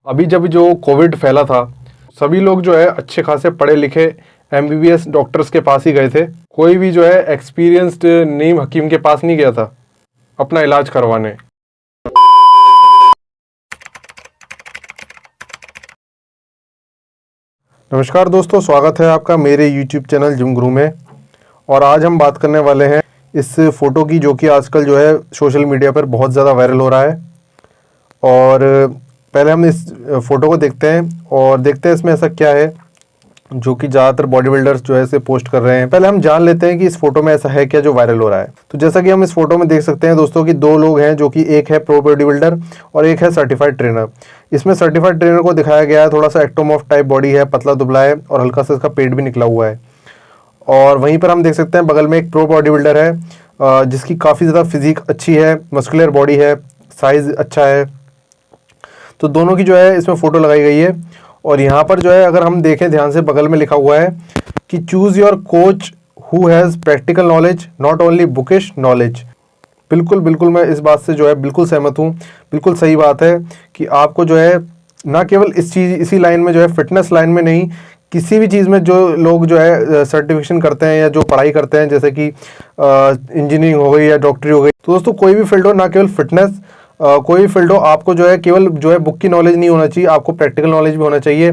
अभी जब जो कोविड फैला था, सभी लोग जो है अच्छे खासे पढ़े लिखे एमबीबीएस डॉक्टर्स के पास ही गए थे। कोई भी जो है एक्सपीरियंस्ड नीम हकीम के पास नहीं गया था अपना इलाज करवाने। नमस्कार दोस्तों, स्वागत है आपका मेरे YouTube चैनल जिम गुरु में। और आज हम बात करने वाले हैं इस फ़ोटो की, जो कि आजकल जो है सोशल मीडिया पर बहुत ज़्यादा वायरल हो रहा है। और पहले हम इस फ़ोटो को देखते हैं और देखते हैं इसमें ऐसा क्या है जो कि ज़्यादातर बॉडी बिल्डर्स जो है इसे पोस्ट कर रहे हैं। पहले हम जान लेते हैं कि इस फोटो में ऐसा है क्या जो वायरल हो रहा है। तो जैसा कि हम इस फोटो में देख सकते हैं दोस्तों कि दो लोग हैं, जो कि एक है प्रो बॉडी बिल्डर और एक है सर्टिफाइड ट्रेनर। इसमें सर्टिफाइड ट्रेनर को दिखाया गया है, थोड़ा सा एक्टोमॉर्फ टाइप बॉडी है, पतला दुबला है और हल्का सा इसका पेट भी निकला हुआ है। और वहीं पर हम देख सकते हैं बगल में एक प्रो बॉडी बिल्डर है जिसकी काफ़ी ज़्यादा फिजिक अच्छी है, मस्कुलर बॉडी है, साइज़ अच्छा है। तो दोनों की जो है इसमें फ़ोटो लगाई गई है। और यहाँ पर जो है अगर हम देखें ध्यान से, बगल में लिखा हुआ है कि choose your coach who has practical knowledge not only bookish knowledge. बिल्कुल बिल्कुल मैं इस बात से जो है बिल्कुल सहमत हूँ। बिल्कुल सही बात है कि आपको जो है ना केवल इसी लाइन में जो है, फिटनेस लाइन में नहीं, किसी भी चीज़ में जो लोग जो है सर्टिफिकेशन करते हैं या जो पढ़ाई करते हैं, जैसे कि इंजीनियरिंग हो गई या डॉक्टरी हो गई, तो दोस्तों कोई भी फील्ड हो, ना केवल फिटनेस, कोई भी फील्ड हो, आपको जो है केवल जो है बुक की नॉलेज नहीं होना चाहिए, आपको प्रैक्टिकल नॉलेज भी होना चाहिए।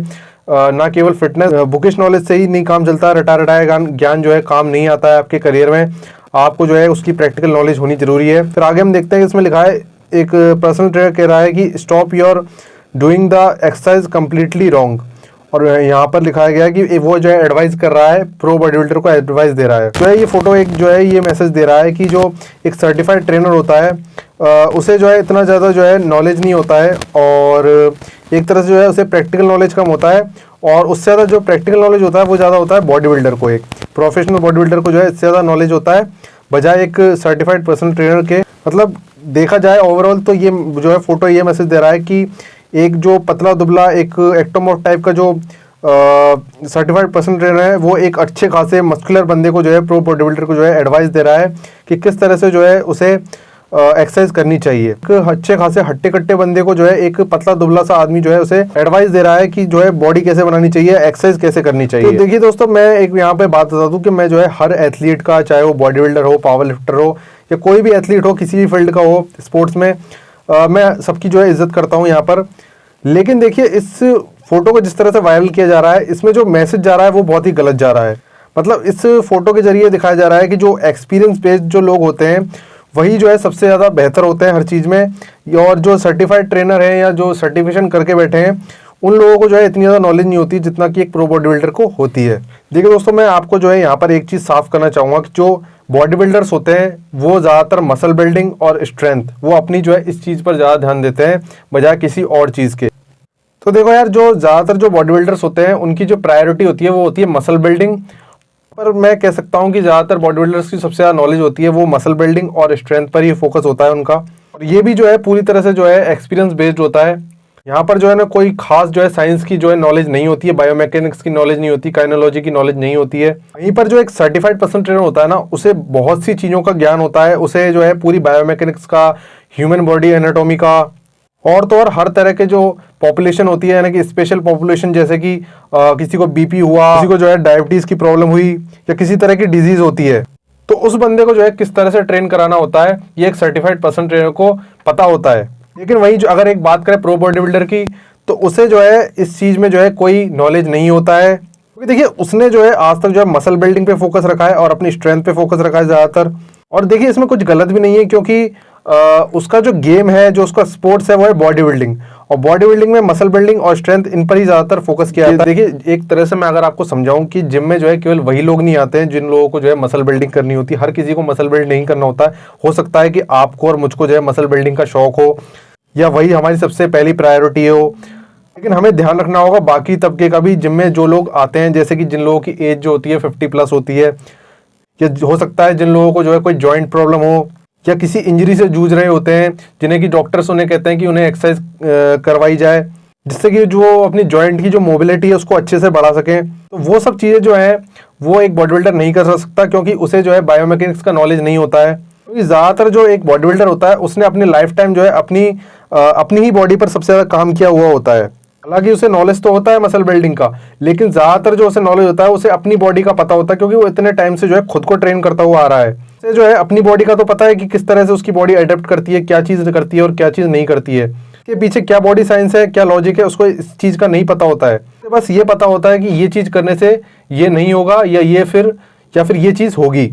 ना केवल फिटनेस, बुकिश नॉलेज से ही नहीं काम चलता, रटाया ज्ञान जो है काम नहीं आता है आपके करियर में। आपको जो है उसकी प्रैक्टिकल नॉलेज होनी जरूरी है। फिर आगे हम देखते हैं, इसमें लिखा है, एक पर्सनल ट्रेनर कह रहा है कि stop your doing the exercise completely wrong. और यहाँ पर लिखा गया है कि वो जो है एडवाइस कर रहा है, प्रो बॉडी बिल्डर को एडवाइस दे रहा है। जो है ये फोटो एक जो है ये मैसेज दे रहा है कि जो एक सर्टिफाइड ट्रेनर होता है उसे जो है इतना ज़्यादा जो है नॉलेज नहीं होता है, और एक तरह से जो है उसे प्रैक्टिकल नॉलेज कम होता है। और उससे ज़्यादा जो प्रैक्टिकल नॉलेज होता है वो ज़्यादा होता है बॉडी बिल्डर को, एक प्रोफेशनल बॉडी बिल्डर को जो है इससे ज़्यादा नॉलेज होता है बजाय एक सर्टिफाइड पर्सनल ट्रेनर के। मतलब देखा जाए ओवरऑल तो ये जो है फोटो ये मैसेज दे रहा है कि एक जो पतला दुबला एक एक्टोमॉर्फ टाइप का जो सर्टिफाइड पर्सनल ट्रेनर है, वो एक अच्छे खासे मस्कुलर बंदे को जो है, प्रो बॉडी बिल्डर को जो है एडवाइस दे रहा है कि किस तरह से जो है उसे एक्सरसाइज करनी चाहिए। एक अच्छे खासे हट्टे कट्टे बंदे को जो है, एक पतला दुबला सा आदमी जो है उसे एडवाइस दे रहा है कि जो है बॉडी कैसे बनानी चाहिए, एक्सरसाइज कैसे करनी चाहिए। तो देखिए दोस्तों, मैं एक यहाँ पे बात बता दूं कि मैं जो है हर एथलीट का, चाहे वो बॉडी बिल्डर हो, पावर लिफ्टर हो या कोई भी एथलीट हो, किसी भी फील्ड का हो स्पोर्ट्स में, मैं सबकी जो है इज्जत करता हूँ यहाँ पर। लेकिन देखिए, इस फोटो को जिस तरह से वायरल किया जा रहा है, इसमें जो मैसेज जा रहा है वो बहुत ही गलत जा रहा है। मतलब इस फोटो के जरिए दिखाया जा रहा है कि जो एक्सपीरियंस बेस्ड जो लोग होते हैं वही जो है सबसे ज़्यादा बेहतर होते हैं हर चीज़ में, और जो सर्टिफाइड ट्रेनर हैं या जो सर्टिफिकेशन करके बैठे हैं उन लोगों को जो है इतनी ज़्यादा नॉलेज नहीं होती जितना कि एक प्रो बॉडी बिल्डर को होती है। देखिए दोस्तों, मैं आपको जो है यहाँ पर एक चीज़ साफ करना चाहूँगा कि जो बॉडी बिल्डर्स होते हैं वो ज़्यादातर मसल बिल्डिंग और स्ट्रेंथ, वो अपनी जो है इस चीज़ पर ज़्यादा ध्यान देते हैं बजाय किसी और चीज़ के। तो देखो यार, जो ज़्यादातर जो बॉडी बिल्डर्स होते हैं उनकी जो प्रायोरिटी होती है वो होती है मसल बिल्डिंग। पर मैं कह सकता हूँ कि ज़्यादातर बॉडी बिल्डर्स की सबसे ज़्यादा नॉलेज होती है वो मसल बिल्डिंग और स्ट्रेंथ पर ही फोकस होता है उनका। और ये भी जो है पूरी तरह से जो है एक्सपीरियंस बेस्ड होता है। यहाँ पर जो है ना कोई खास जो है साइंस की जो है नॉलेज नहीं होती है, बायोमैकेनिक्स की नॉलेज नहीं होती, काइनोलॉजी की नॉलेज नहीं होती है। वहीं पर जो एक सर्टिफाइड पर्सनल ट्रेनर होता है ना, उसे बहुत सी चीज़ों का ज्ञान होता है। उसे जो है पूरी बायोमैकेनिक्स का, ह्यूमन बॉडी एनाटॉमी का, और तो और हर तरह के जो पॉपुलेशन होती है, यानी कि स्पेशल पॉपुलेशन, जैसे कि किसी को बीपी हुआ, किसी को जो है डायबिटीज़ की प्रॉब्लम हुई या किसी तरह की डिजीज़ होती है, तो उस बंदे को जो है किस तरह से ट्रेन कराना होता है ये एक सर्टिफाइड पर्सनल ट्रेनर को पता होता है। लेकिन वहीं जो अगर एक बात करें प्रो बॉडी बिल्डर की, तो उसे जो है इस चीज़ में जो है कोई नॉलेज नहीं होता है, क्योंकि देखिए उसने जो है आज तक जो है मसल बिल्डिंग पे फोकस रखा है और अपनी स्ट्रेंथ पे फोकस रखा है ज़्यादातर। और देखिए इसमें कुछ गलत भी नहीं है, क्योंकि उसका जो गेम है, जो उसका स्पोर्ट्स है, वो है बॉडी बिल्डिंग, और बॉडी बिल्डिंग में मसल बिल्डिंग और स्ट्रेंथ इन पर ही ज़्यादातर फोकस किया जाता है। देखिए एक तरह से मैं अगर आपको समझाऊं कि जिम में जो है केवल वही लोग नहीं आते हैं जिन लोगों को जो है मसल बिल्डिंग करनी होती है। हर किसी को मसल बिल्ड नहीं करना होता है। हो सकता है कि आपको और मुझको जो है मसल बिल्डिंग का शौक हो या वही हमारी सबसे पहली प्रायोरिटी हो, लेकिन हमें ध्यान रखना होगा बाकी तबके का भी। जिम में जो लोग आते हैं, जैसे कि जिन लोगों की एज जो होती है 50+ होती है, या हो सकता है जिन लोगों को जो है कोई जॉइंट प्रॉब्लम हो या किसी इंजरी से जूझ रहे होते हैं, जिन्हें कि डॉक्टर्स उन्हें कहते हैं कि उन्हें एक्सरसाइज करवाई जाए जिससे कि जो अपनी जॉइंट की जो मोबिलिटी है उसको अच्छे से बढ़ा सकें। तो वो सब चीज़ें जो है वो एक बॉडी बिल्डर नहीं कर सकता, क्योंकि उसे जो है बायोमैकेनिक्स का नॉलेज नहीं होता है। क्योंकि ज़्यादातर जो एक बॉडी बिल्डर होता है उसने अपनी लाइफ टाइम जो है अपनी ही बॉडी पर सबसे ज़्यादा काम किया हुआ होता है। हालांकि उसे नॉलेज तो होता है मसल बिल्डिंग का, लेकिन ज्यादातर जो उसे नॉलेज होता है उसे अपनी बॉडी का पता होता है, क्योंकि वो इतने टाइम से जो है खुद को ट्रेन करता हुआ आ रहा है। उसे जो है अपनी बॉडी का तो पता है कि किस तरह से उसकी बॉडी अडेप्ट करती है, क्या चीज करती है और क्या चीज नहीं करती है, इसके पीछे क्या बॉडी साइंस है, क्या लॉजिक है, उसको इस चीज का नहीं पता होता है। उसे बस ये पता होता है कि ये चीज करने से ये नहीं होगा या फिर ये चीज होगी।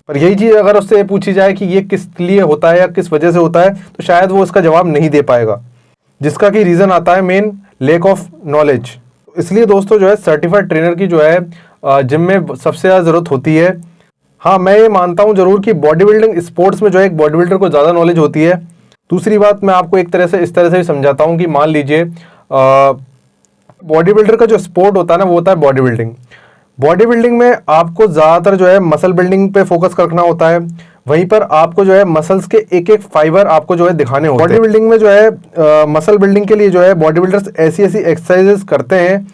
पर यही चीज अगर उससे पूछी जाए कि ये किस लिए होता है या किस वजह से होता है, तो शायद वो इसका जवाब नहीं दे पाएगा, जिसका कि रीजन आता है मेन लैक ऑफ नॉलेज। इसलिए दोस्तों जो है सर्टिफाइड ट्रेनर की जो है जिम में सबसे ज़्यादा ज़रूरत होती है। हाँ, मैं ये मानता हूँ जरूर कि बॉडी बिल्डिंग स्पोर्ट्स में जो है एक बॉडी बिल्डर को ज़्यादा नॉलेज होती है। दूसरी बात मैं आपको एक तरह से इस तरह से भी समझाता हूँ कि मान लीजिए बॉडी बिल्डर का जो स्पोर्ट होता है ना, वो होता है बॉडी बिल्डिंग। बॉडी बिल्डिंग में आपको ज़्यादातर जो है मसल बिल्डिंग पे फोकस करना होता है, वहीं पर आपको जो है मसल्स के एक एक फाइबर आपको जो है दिखाने होते हैं। बॉडी बिल्डिंग में जो है मसल बिल्डिंग के लिए जो है बॉडी बिल्डर्स ऐसी ऐसी एक्सरसाइजेस करते हैं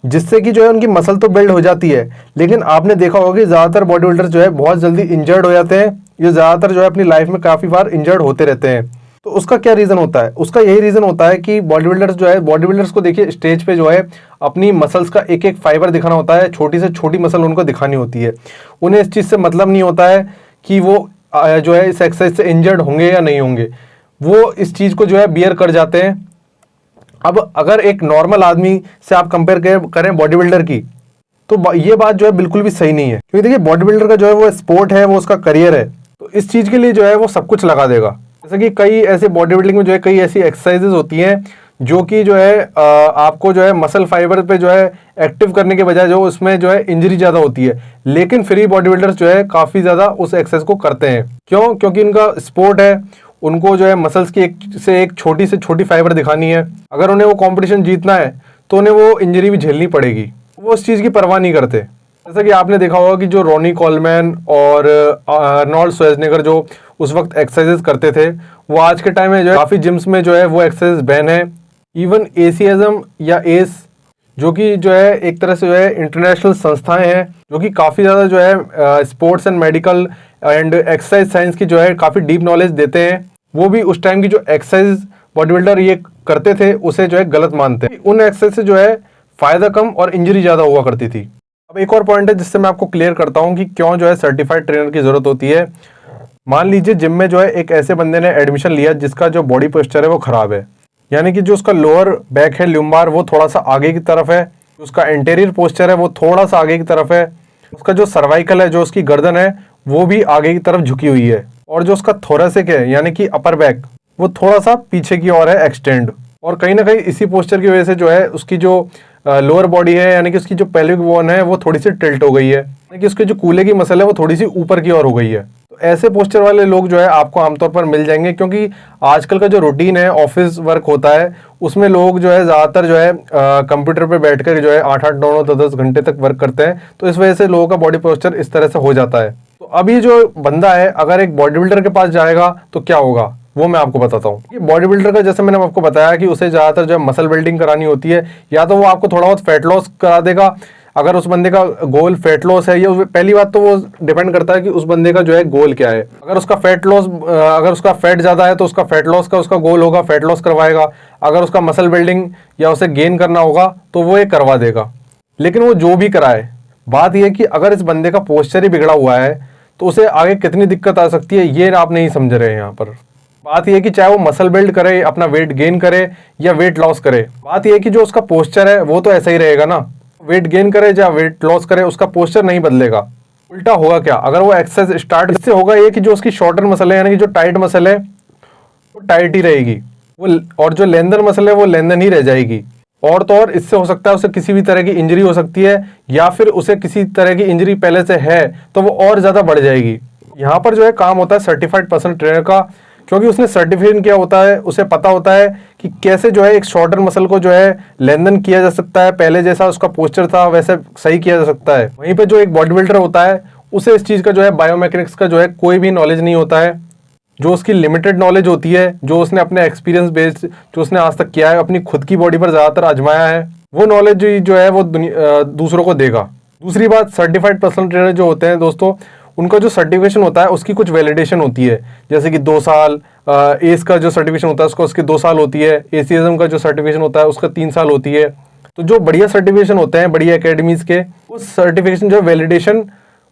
जिससे कि जो है उनकी मसल तो बिल्ड हो जाती है, लेकिन आपने देखा होगा कि ज़्यादातर बॉडी बिल्डर्स जो है बहुत जल्दी इंजर्ड हो जाते हैं। ये ज़्यादातर जो है अपनी लाइफ में काफ़ी बार इंजर्ड होते रहते हैं। तो उसका क्या रीज़न होता है? उसका यही रीज़न होता है कि बॉडी बिल्डर्स जो है, बॉडी बिल्डर्स को देखिए स्टेज पे जो है अपनी मसल्स का एक एक फाइबर दिखाना होता है, छोटी से छोटी मसल उनको दिखानी होती है। उन्हें इस चीज़ से मतलब नहीं होता है कि वो जो है इस एक्सरसाइज से इंजर्ड होंगे या नहीं होंगे, वो इस चीज़ को जो है बियर कर जाते हैं। अब अगर एक नॉर्मल आदमी से आप कंपेयर करें बॉडी बिल्डर की, तो ये बात जो है बिल्कुल भी सही नहीं है, क्योंकि देखिए बॉडी बिल्डर का जो है वो स्पोर्ट है, वो उसका करियर है, तो इस चीज़ के लिए जो है वो सब कुछ लगा देगा। जैसे कि कई ऐसे बॉडी बिल्डिंग में जो है कई ऐसी एक्सरसाइजेज होती हैं जो कि जो है आपको जो है मसल फाइबर पे जो है एक्टिव करने के बजाय जो उसमें जो है इंजरी ज़्यादा होती है, लेकिन फ्री बॉडी बिल्डर्स जो है काफ़ी ज़्यादा उस एक्सरसाइज को करते हैं। क्यों? क्योंकि उनका स्पोर्ट है, उनको जो है मसल्स की एक छोटी से छोटी फाइबर दिखानी है। अगर उन्हें वो कॉम्पिटिशन जीतना है तो उन्हें वो इंजरी भी झेलनी पड़ेगी, वो उस चीज़ की परवाह नहीं करते। जैसा कि आपने देखा होगा कि जो रॉनी कॉलमैन और आर्नोल्ड श्वार्ज़नेगर जो उस वक्त एक्सरसाइजेस करते थे, वो आज के टाइम में जो है काफ़ी जिम्स में जो है वो एक्सरसाइज बैन है। इवन एसीएसएम या एस जो कि जो है एक तरह से जो है इंटरनेशनल संस्थाएं हैं जो कि काफ़ी ज़्यादा जो है sports and medical and exercise science की जो है काफ़ी डीप नॉलेज देते हैं, वो भी उस टाइम की जो एक्सरसाइज बॉडी बिल्डर ये करते थे उसे जो है गलत मानते हैं। उन एक्सरसाइज से जो है फ़ायदा कम और इंजरी ज़्यादा हुआ करती थी। अब एक और पॉइंट है जिससे मैं आपको क्लियर करता हूँ कि क्यों जो है सर्टिफाइड ट्रेनर की ज़रूरत होती है। मान लीजिए जिम में जो है एक ऐसे बंदे ने एडमिशन लिया जिसका जो बॉडी पोस्चर है वो ख़राब है, यानी कि जो उसका लोअर बैक है, ल्यूम्बार, वो थोड़ा सा आगे की तरफ है, उसका एंटेरियर पोस्चर है वो थोड़ा सा आगे की तरफ है, उसका जो सर्वाइकल है, जो उसकी गर्दन है, वो भी आगे की तरफ झुकी हुई है, और जो उसका थोरेसिक है यानी कि अपर बैक, वो थोड़ा सा पीछे की ओर है, एक्सटेंड। और कहीं ना कहीं इसी पोस्चर की वजह से जो है उसकी जो लोअर बॉडी है यानी कि उसकी जो पेल्विक बोन है वो थोड़ी सी टिल्ट हो गई है, यानी कि उसकी जो कूल्हे की मसल है वो थोड़ी सी ऊपर की ओर हो गई है। तो ऐसे पोस्चर वाले लोग जो है आपको आमतौर पर मिल जाएंगे, क्योंकि आजकल का जो रूटीन है, ऑफिस वर्क होता है, उसमें लोग जो है ज़्यादातर जो है कंप्यूटर पे बैठकर जो है 8-8, 9-9, 10-10 घंटे तक वर्क करते हैं, तो इस वजह से लोगों का बॉडी पोस्चर इस तरह से हो जाता है। तो अभी जो बंदा है अगर एक बॉडी बिल्डर के पास जाएगा तो क्या होगा वो मैं आपको बताता हूँ। कि बॉडी बिल्डर का जैसे मैंने आपको बताया कि उसे ज़्यादातर जो है मसल बिल्डिंग करानी होती है, या तो वो आपको थोड़ा बहुत फैट लॉस करा देगा अगर उस बंदे का गोल फैट लॉस है। ये पहली बात तो वो डिपेंड करता है कि उस बंदे का जो है गोल क्या है। अगर उसका फैट लॉस, अगर उसका फैट ज़्यादा है तो उसका फैट लॉस का उसका गोल होगा, फैट लॉस करवाएगा। अगर उसका मसल बिल्डिंग या उसे गेन करना होगा तो वो ये करवा देगा। लेकिन वो जो भी कराए, बात यह कि अगर इस बंदे का पोस्चर ही बिगड़ा हुआ है तो उसे आगे कितनी दिक्कत आ सकती है ये आप नहीं समझ रहे हैं यहाँ पर। बात यह कि चाहे वो मसल बिल्ड करे, अपना वेट गेन करे या वेट लॉस करे, बात यह कि जो उसका पोस्चर है वो तो ऐसा ही रहेगा ना। वेट गेन करे या वेट लॉस करे, उसका पोस्चर नहीं बदलेगा। उल्टा होगा क्या, अगर वो एक्सरसाइज स्टार्ट, इससे होगा ये कि जो उसकी शॉर्टर मसल है यानी कि जो टाइट मसल है वो टाइट ही रहेगी, वो, और जो लेंदर मसल है वो लेंदन ही रह जाएगी। और तो और इससे हो सकता है उसे किसी भी तरह की इंजरी हो सकती है, या फिर उसे किसी तरह की इंजरी पहले से है तो वो और ज़्यादा बढ़ जाएगी। यहाँ पर जो है काम होता है सर्टिफाइड पर्सनल ट्रेनर का, क्योंकि उसने सर्टिफिकेशन किया होता है, उसे पता होता है कि कैसे जो है एक शॉर्टर मसल को जो है लेंदन किया जा सकता है, पहले जैसा उसका पोस्चर था वैसे सही किया जा सकता है। वहीं पे जो एक बॉडी बिल्डर होता है उसे इस चीज़ का जो है बायोमैकेनिक्स का जो है कोई भी नॉलेज नहीं होता है। जो उसकी लिमिटेड नॉलेज होती है, जो उसने अपने एक्सपीरियंस बेस्ड जो उसने आज तक किया है, अपनी खुद की बॉडी पर ज़्यादातर आजमाया है, वो नॉलेज जो है वो दूसरों को देगा। दूसरी बात, सर्टिफाइड पर्सनल ट्रेनर जो होते हैं दोस्तों, उनका जो सर्टिफिकेशन होता है उसकी कुछ वैलिडेशन होती है, जैसे कि 2 साल, एस का जो सर्टिफिकेशन होता है उसको उसकी 2 साल होती है, एसीएसएम का जो सर्टिफिकेशन होता है उसका 3 साल होती है। तो जो बढ़िया सर्टिफिकेशन होते हैं बढ़िया एकेडमीज के, उस सर्टिफिकेशन जो वैलिडेशन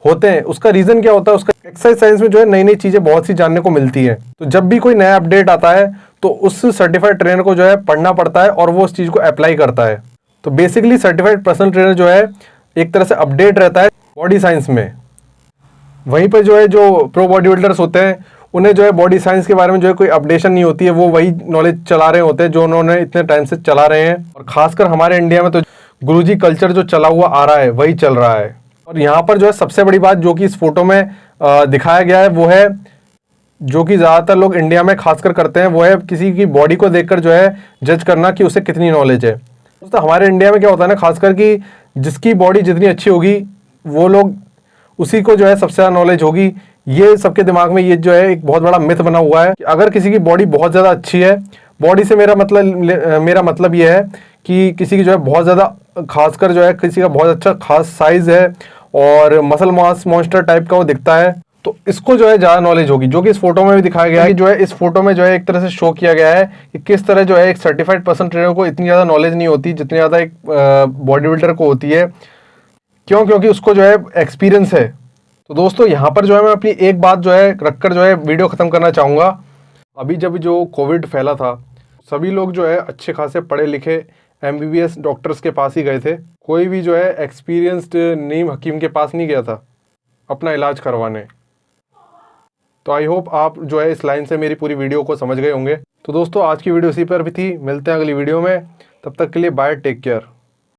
होते हैं उसका रीजन क्या होता है, उसका एक्सरसाइज साइंस में जो है नई नई चीजें बहुत सी जानने को मिलती है। तो जब भी कोई नया अपडेट आता है तो उस सर्टिफाइड ट्रेनर को जो है पढ़ना पड़ता है और वो उस चीज को अप्लाई करता है। तो बेसिकली सर्टिफाइड पर्सनल ट्रेनर जो है एक तरह से अपडेट रहता है बॉडी साइंस में। वहीं पर जो है जो प्रो बॉडी बिल्डर्स होते हैं उन्हें जो है बॉडी साइंस के बारे में जो है कोई अपडेशन नहीं होती है, वो वही नॉलेज चला रहे होते हैं जो उन्होंने इतने टाइम से चला रहे हैं। और खासकर हमारे इंडिया में तो गुरुजी कल्चर जो चला हुआ आ रहा है वही चल रहा है। और यहाँ पर जो है सबसे बड़ी बात जो कि इस फोटो में दिखाया गया है वो है, जो कि ज़्यादातर लोग इंडिया में खासकर करते हैं, वो है किसी की बॉडी को देखकर जो है जज करना कि उसे कितनी नॉलेज है। दोस्तों हमारे इंडिया में क्या होता है ना, खासकर कि जिसकी बॉडी जितनी अच्छी होगी वो लोग उसी को जो है सबसे ज़्यादा नॉलेज होगी। ये सबके दिमाग में ये जो है एक बहुत बड़ा मिथ बना हुआ है कि अगर किसी की बॉडी बहुत ज़्यादा अच्छी है, बॉडी से मेरा मतलब ये है कि किसी की जो है बहुत ज़्यादा, खासकर जो है किसी का बहुत अच्छा खास साइज है और मसल मास मॉन्स्टर टाइप का वो दिखता है, तो इसको जो है ज़्यादा नॉलेज होगी। जो कि इस फोटो में भी दिखाया गया है कि जो है इस फोटो में जो है एक तरह से शो किया गया है कि किस तरह जो है एक सर्टिफाइड पर्सनल ट्रेनर को इतनी ज़्यादा नॉलेज नहीं होती जितनी ज़्यादा एक बॉडी बिल्डर को होती है। क्योंकि उसको जो है एक्सपीरियंस है। तो दोस्तों यहाँ पर जो है मैं अपनी एक बात जो है रखकर जो है वीडियो ख़त्म करना चाहूँगा। अभी जब जो कोविड फैला था सभी लोग जो है अच्छे खासे पढ़े लिखे MBBS डॉक्टर्स के पास ही गए थे, कोई भी जो है एक्सपीरियंस्ड नीम हकीम के पास नहीं गया था अपना इलाज करवाने। तो आई होप आप जो है इस लाइन से मेरी पूरी वीडियो को समझ गए होंगे। तो दोस्तों आज की वीडियो इसी पर भी थी, मिलते हैं अगली वीडियो में, तब तक के लिए बाय, टेक केयर।